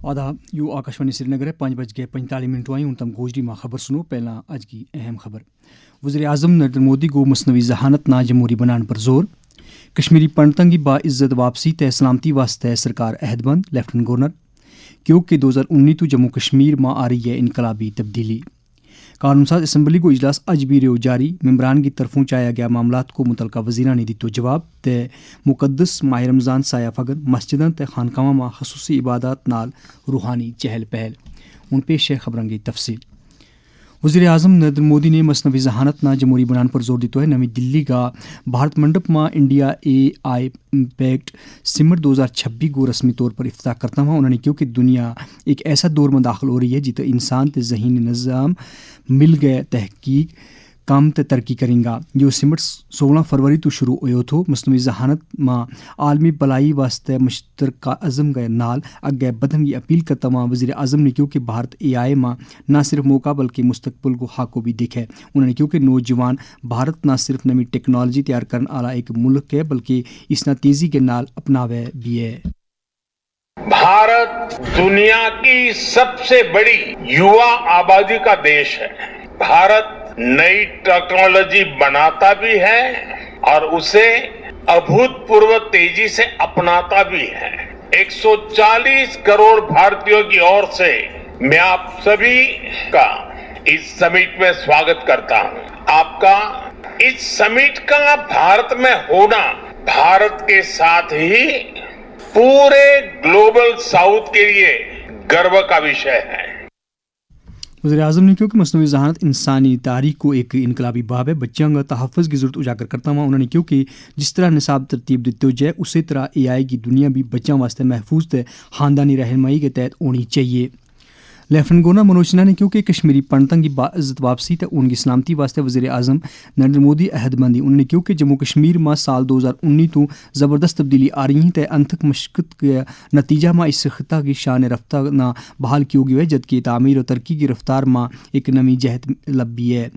आधा यू आकाशवाणी श्रीनगर है 5:45 हुई तम गोजरी माँ खबर सुनो। पहला आज की अहम खबर। वज़ीर आज़म नरेंद्र मोदी को मसनवी जहानत ना जमहूरी बनाने पर जोर। कश्मीरी पंडितों की बाइज्जत वापसी तय सलामती वास्ते सरकार अहदबंद। लेफ्टिनेंट गवर्नर क्योंकि 2019 जम्मू कश्मीर में आ रही है इनकलाबी तब्दीली। कानून साज असम्बली को इजलास अज भी रहो जारी। मेम्बरान की तरफों चाया गया मामलात को मुतलका वज़ीरा ने दितो जवाब। ते मुकद्दस माह रमज़ान साया फगन मस्जिदन ते खानकावां में खसूसी इबादत नाल रूहानी चहल पहल। उन पेश है खबरों की तफसील। वज़ीर आज़म नरेंद्र मोदी ने मसनवी जहानत ना जमहूरी बनाने पर जोर दिया है। नवी दिल्ली का भारत मंडप में इंडिया AI इम्पैक्ट सिमट 2026 को रस्मी तौर पर इफ्ताह करता हुआ उन्होंने क्योंकि दुनिया एक ऐसा दौर में दाखिल हो रही है जिते इंसान ते ज़हीनी निज़ाम मिल गए तहकीक काम ते तरक्की करेंगा। जो सिमट 16 फरवरी तो शुरू हुए थो। मसनवी जहानत में आलमी भलाई वास्ते मुश्तरका अज़म गए नाल अगे बदन की अपील करता हुआ वज़ीर आज़म ने क्योंकि भारत AI में ना सिर्फ मौका बल्कि मुस्तकबिल को हाको भी देखे। उन्होंने क्योंकि नौजवान भारत ना सिर्फ नवी टेक्नोलॉजी तैयार करने वाला एक मुल्क है बल्कि इसना तेजी के नाल अपनावे भी है। भारत दुनिया की सबसे बड़ी युवा आबादी का देश है। भारत नई टेक्नोलॉजी बनाता भी है और उसे अभूतपूर्व तेजी से अपनाता भी है। 140 करोड़ भारतीयों की ओर से मैं आप सभी का इस समिट में स्वागत करता हूं। आपका इस समिट का भारत में होना भारत के साथ ही पूरे ग्लोबल साउथ के लिए गर्व का विषय है। वज़ीर आज़म ने क्योंकि मसनवी जहानत इंसानी तारीख को एक इनकलाबी बाब है बच्चों का तहफ़्फ़ुज़ की ज़रूरत उजागर करता हुआ उन्होंने क्योंकि जिस तरह निसाब तरतीब दिते जाए उसी तरह AI की दुनिया भी बच्चों वास्ते महफूज ते ख़ानदानी रहनुमाई के तहत होनी चाहिए। लेफ्टिनेंट गवर्नर मनोज सिन्हा ने क्योंकि कश्मीरी पंडितों की बाइज्जत वापसी ते उनकी सलामती वास्ते वज़ीर आज़म नरेंद्र मोदी अहदबंदी। उन्होंने क्योंकि जम्मू कश्मीर में साल 2019 तो ज़बरदस्त तब्दीली आ रही है ते अंतक मशक्क़त के नतीजा में इस खिता की शान रफ्ता ना बहाल की गई है जबकि तामीर और तरक्की की रफ्तार में एक नवी जहत लबी है।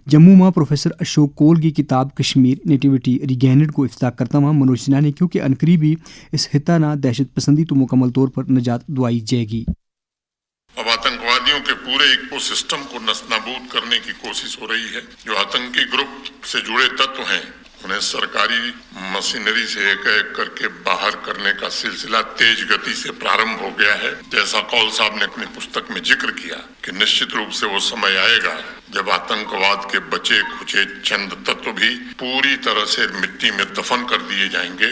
जम्मू में प्रोफेसर अशोक कोल की किताब कश्मीर नेटिविटी रिगेनेड को इफ्ताह करता हुआ मनोज सिन्हा ने क्योंकि अनकरीबी इस खिता ना दहशत पसंदी तो मुकम्मल तौर पर निजात दुआई जाएगी। अब आतंकवादियों के पूरे इकोसिस्टम को नस्तानाबूद करने की कोशिश हो रही है। जो आतंकी ग्रुप से जुड़े तत्व हैं उन्हें सरकारी मशीनरी से एक एक करके बाहर करने का सिलसिला तेज गति से प्रारंभ हो गया है। जैसा कौल साहब ने अपनी पुस्तक में जिक्र किया कि निश्चित रूप से वो समय आएगा जब आतंकवाद के बचे खुचे चंद तत्व भी पूरी तरह से मिट्टी में दफन कर दिए जाएंगे।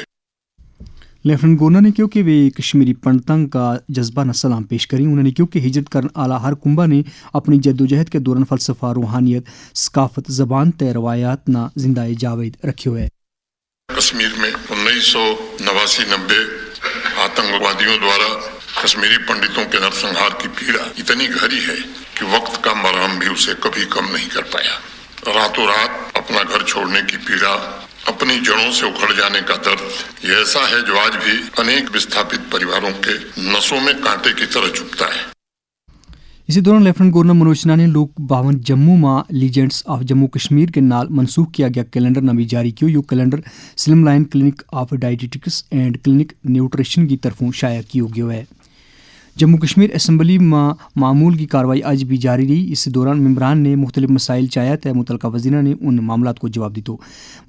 लेफ्टिनेंट गवर्नर ने क्योंकि वे कश्मीरी पंडितों का जज्बा न सलाम पेश करी। उन्होंने क्योंकि हिजरत करने आला हर कुंबा ने अपनी जद्दोजहद के दौरान फ़लसफ़ा रूहानियत सकाफत ज़बान ते रवायात ना जिंदा जावेद रखियो है। कश्मीर में 1989-90 आतंकवादियों द्वारा कश्मीरी पंडितों के नरसंहार की पीड़ा इतनी गहरी है कि वक्त का मरहम भी उसे कभी कम नहीं कर पाया। रातों रात अपना घर छोड़ने की पीड़ा, अपनी जड़ों से उखड़ जाने का दर्द ये ऐसा है जो आज भी अनेक विस्थापित परिवारों के नसों में कांटे की तरह चुभता है। इसी दौरान लेफ्टिनेंट गवर्नर मनोज सिन्हा ने लोक भवन जम्मू में लीजेंड्स ऑफ जम्मू कश्मीर के नाल मनसूख किया गया कैलेंडर नवी जारी किया। यो calendar slim line clinic of dietetics and clinic nutrition की तरफों शाया किया गया है। जम्मू कश्मीर असम्बली में मामूल की कार्रवाई आज भी जारी रही। इस दौरान मेम्बरान ने मुख्तलिफ मसाइल चाया तय मुतलका वज़ीरा ने उन मामलात को जवाब दितो।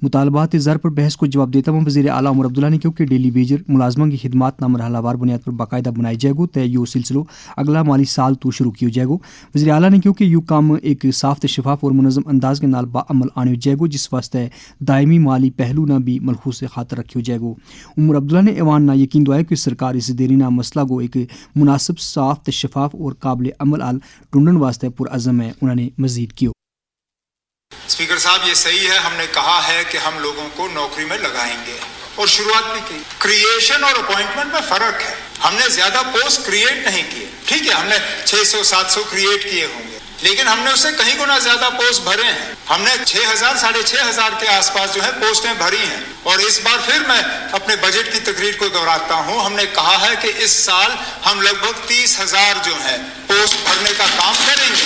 मुतालबात ज़र पर बहस को जवाब देता हुआ वज़ीर आला उमर अब्दुल्ला ने क्योंकि डेली वेजर मुलाजमान की खिदमात ना मरहलावार बुनियाद पर बाकायदा बनाई जाएगो तय यो सिलसिलो अगला माली साल तो शुरू किया जाएगो। वज़ीर आला ने क्योंकि यू काम एक साफ शफाफ और मुनज़म अंदाज के नाल बाअमल आने जाएगो जिस वास्ते दायमी माली पहलू ना भी मलखूस खातर रखियो जाएगो। उमर अब्दुल्ला ने ऐवान ना यकीन दुआया कि सरकार इस देरीना मसला को एक मुनासिब साफ शफाफ और काबिल अमल आल ढूंढने वास्ते पुरअज़म है। उन्होंने मजीद किया। स्पीकर साहब ये सही है, हमने कहा है कि हम लोगों को नौकरी में लगाएंगे और शुरुआत भी की। क्रिएशन और अपॉइंटमेंट में फर्क है। हमने ज्यादा पोस्ट क्रिएट नहीं किए, ठीक है, हमने 600-700 क्रिएट किए होंगे लेकिन हमने उससे कहीं गुना ज्यादा पोस्ट भरे हैं। हमने 6,000 6,500 के आसपास जो है पोस्टें भरी हैं। और इस बार फिर मैं अपने बजट की तकरीर को दोहराता हूं, हमने कहा है कि इस साल हम लगभग 30,000 जो है पोस्ट भरने का काम करेंगे।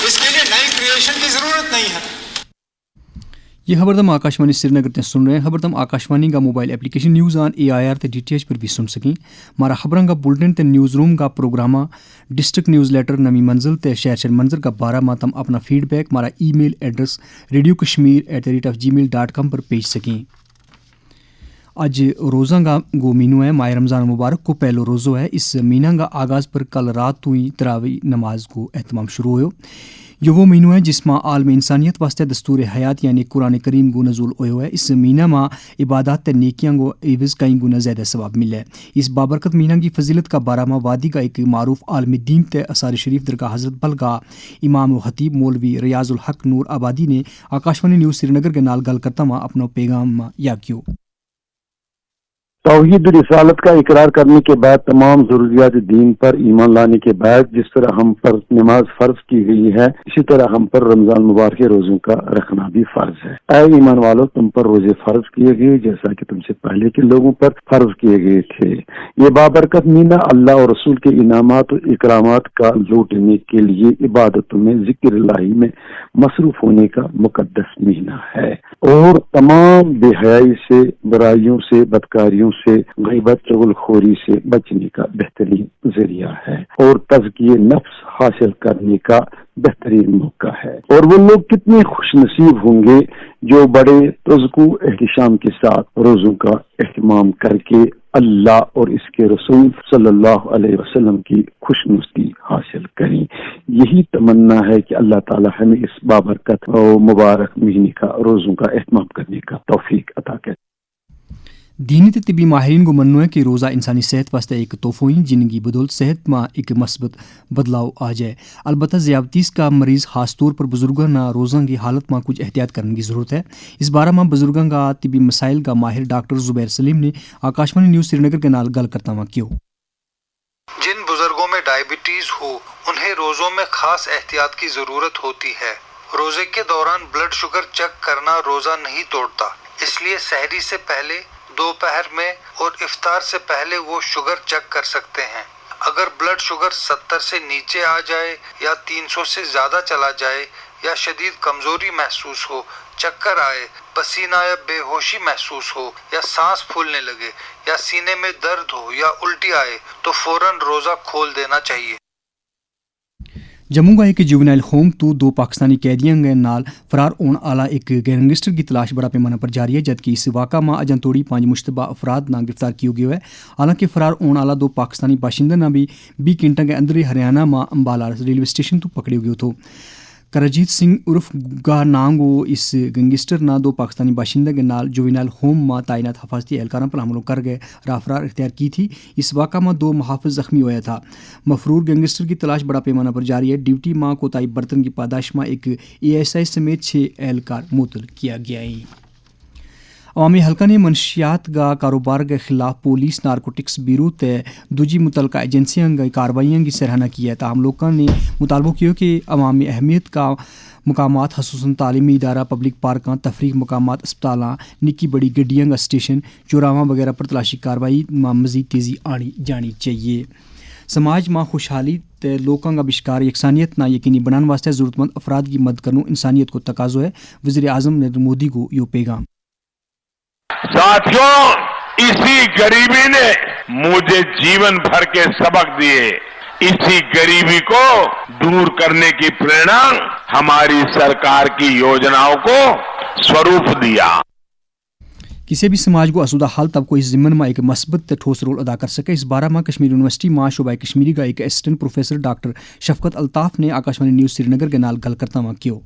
इसके लिए नई क्रिएशन की जरूरत नहीं है। یہ خبردم آکاشوانی سری نگر تے سن رہے ہیں. خبردم آکاشوانی کا mobile application news on AIR تے DTH پر بھی سن سکیں. ہمارا خبروں کا بلٹن تے نیوز روم کا پروگرامہ ڈسٹرکٹ نیوز لیٹر نمی منزل تے شہر منظر کا 12 ماہ تم اپنا فیڈ بیک ہمارا ای میل ایڈریس radiokashmir@gmail.com پر بھیج سکیں. آج روزہ کا گو مینو ہے. ماہ رمضان مبارک کو پہلو روزو ہے. اس مہینہ کا آغاز پر کل رات تو ہی تراویح نماز کو اہتمام شروع ہو. یہ وہ مہینو ہے جس میں عالم انسانیت واسطے دستور حیات یعنی قرآن کریم کو نزول ہوئے ہے. اس مہینہ میں عبادات تے نیکیاں کو عوض کئی گنا زیادہ ثواب ملے. اس بابرکت مہینہ کی فضیلت کا 12 وادی کا ایک معروف عالم دین تے اثار شریف درگاہ حضرت بل کا امام و خطیب مولوی ریاض الحق نور آبادی نے آکاشوانی نیوز سری نگر کے نال گل کرتا ہوا اپنا پیغام یا کیوں. توحید رسالت کا اقرار کرنے کے بعد تمام ضروریات دین پر ایمان لانے کے بعد جس طرح ہم پر نماز فرض کی گئی ہے اسی طرح ہم پر رمضان مبارک روزوں کا رکھنا بھی فرض ہے. اے ایمان والو تم پر روزے فرض کیے گئے جیسا کہ تم سے پہلے کے لوگوں پر فرض کیے گئے تھے. یہ بابرکت مہینہ اللہ اور رسول کے انعامات و اکرامات کا لوٹنے کے لیے عبادتوں میں ذکر الہی میں مصروف ہونے کا مقدس مہینہ ہے اور تمام بے حیائی سے برائیوں سے بدکاریوں سے غیبت چغل خوری سے بچنے کا بہترین ذریعہ ہے اور تزکیہ نفس حاصل کرنے کا بہترین موقع ہے. اور وہ لوگ کتنے خوش نصیب ہوں گے جو بڑے تزکو احتشام کے ساتھ روزوں کا اہتمام کر کے اللہ اور اس کے رسول صلی اللہ علیہ وسلم کی خوش نصیبی حاصل کریں. یہی تمنا ہے کہ اللہ تعالی ہمیں اس بابرکت و مبارک مہینے کا روزوں کا اہتمام کرنے کا توفیق عطا کرے. دینی تے طبی ماہرین کو منو ہے کہ روزہ انسانی صحت واسطے ایک تحفہ ہے جن کی بدولت صحت میں ایک مثبت بدلاؤ آ جائے. البتہ ذیابطیس کا مریض خاص طور پر بزرگوں نہ روزہ کی حالت میں کچھ احتیاط کرنے کی ضرورت ہے. اس بارے میں بزرگوں کا طبی مسائل کا ماہر ڈاکٹر زبیر سلیم نے آکاشوانی نیوز سری نگر کے نال گل کرتا ہوا کیوں. جن بزرگوں میں ڈائبٹیز ہو انہیں روزوں میں خاص احتیاط کی ضرورت ہوتی ہے. روزے کے دوران بلڈ شوگر چیک کرنا روزہ نہیں توڑتا، اس لیے سحری سے پہلے، دوپہر میں اور افطار سے پہلے وہ شوگر چیک کر سکتے ہیں. اگر بلڈ شوگر 70 سے نیچے آ جائے یا 300 سے زیادہ چلا جائے یا شدید کمزوری محسوس ہو، چکر آئے، پسینہ یا بے ہوشی محسوس ہو یا سانس پھولنے لگے یا سینے میں درد ہو یا الٹی آئے تو فوراً روزہ کھول دینا چاہیے. جموں کا ایک جوونائل ہوم تو 2 پاکستانی قیدیاں کے نال فرار ہونے والا ایک گینگسٹر کی تلاش بڑا پیمانہ پر جاری ہے، جبکہ اس واقعہ میں اجن توڑی 5 مشتبہ افراد نہ گرفتار کیا گیا ہے. حالانکہ فرار ہونے والا 2 پاکستانی باشندہ نہ بھی 20 گھنٹوں کے اندر ہی ہریانہ میں امبالہ ریلوے اسٹیشن تو پکڑے گئے تھے. کرجیت سنگھ عرف گاہ نانگو اس گینگسٹر نہ 2 پاکستانی باشندہ کے نال جوینائل ہوم میں تعینات حفاظتی اہلکاروں پر حملوں کر گئے فرار اختیار کی تھی. اس واقعہ میں 2 محافظ زخمی ہوا تھا. مفرور گینگسٹر کی تلاش بڑا پیمانہ پر جاری ہے. ڈیوٹی ماں کوتاہی برتن کی پاداش میں ایک ASI سمیت 6 اہلکار معطل کیا گیا ہے. عوامی حلقہ نے منشیات کا کاروبار کے خلاف پولیس نارکوٹکس بیورو تے دوجی متعلقہ ایجنسیاں کی کارروائیوں کی سراہنا کی ہے. تاہم لوگوں نے مطالبہ کیا کہ عوامی اہمیت کا مقامات خصوصاً تعلیمی ادارہ، پبلک پارکاں، تفریح مقامات، اسپتالاں، نکی بڑی گڈیاں کا اسٹیشن، چوراہاں وغیرہ پر تلاشی کارروائی میں مزید تیزی آنی جانی چاہیے. سماج میں خوشحالی تے لوگوں کا بشکار یکسانیت نہ یقینی بنانے واسطے ضرورت مند افراد کی مدد کرنا انسانیت کو تقاضا ہے. وزیر اعظم نریندر مودی کو یہ پیغام. ساتھیوں، اسی غریبی نے مجھے جیون بھر کے سبق دیے. اسی غریبی کو دور کرنے کی پریرنا ہماری سرکار کی یوجناؤں کو سوروپ دیا. کسی بھی سماج کو آسودہ حال تب کو اس ضمن میں ایک مثبت ٹھوس رول ادا کر سکے. اس بارے میں کشمیر یونیورسٹی میں شعبہ کشمیری کا ایک اسسٹنٹ پروفیسر ڈاکٹر شفقت الطاف نے آکاشوانی نیوز سری نگر کے نال گل کرتا ہوا کیوں.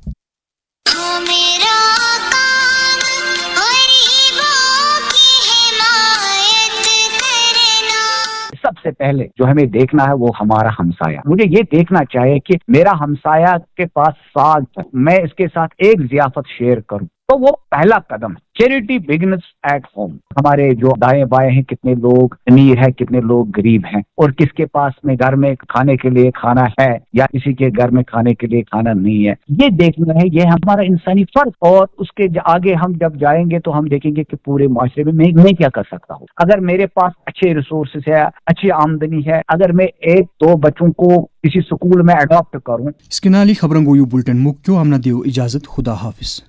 سب سے پہلے جو ہمیں دیکھنا ہے وہ ہمارا ہمسایہ. مجھے یہ دیکھنا چاہیے کہ میرا ہمسایہ کے پاس سال تک میں اس کے ساتھ ایک ضیافت شیئر کروں تو وہ پہلا قدم ہے. Charity begins at home. ہمارے جو دائیں بائیں ہیں کتنے لوگ امیر ہیں، کتنے لوگ غریب ہیں، اور کس کے پاس میں گھر میں کھانے کے لیے کھانا ہے یا کسی کے گھر میں کھانے کے لیے کھانا نہیں ہے. یہ دیکھنا ہے، یہ ہمارا انسانی فرض. اور اس کے آگے ہم جب جائیں گے تو ہم دیکھیں گے کہ پورے معاشرے میں کیا کر سکتا ہوں. اگر میرے پاس اچھے ریسورسز ہے، اچھی آمدنی ہے، اگر میں 1-2 بچوں کو کسی سکول میں اڈاپٹ کروں. اس کے نال ہی خبروں کو یوں بلٹن مک کیوں ہم نہ دیو اجازت. خدا حافظ.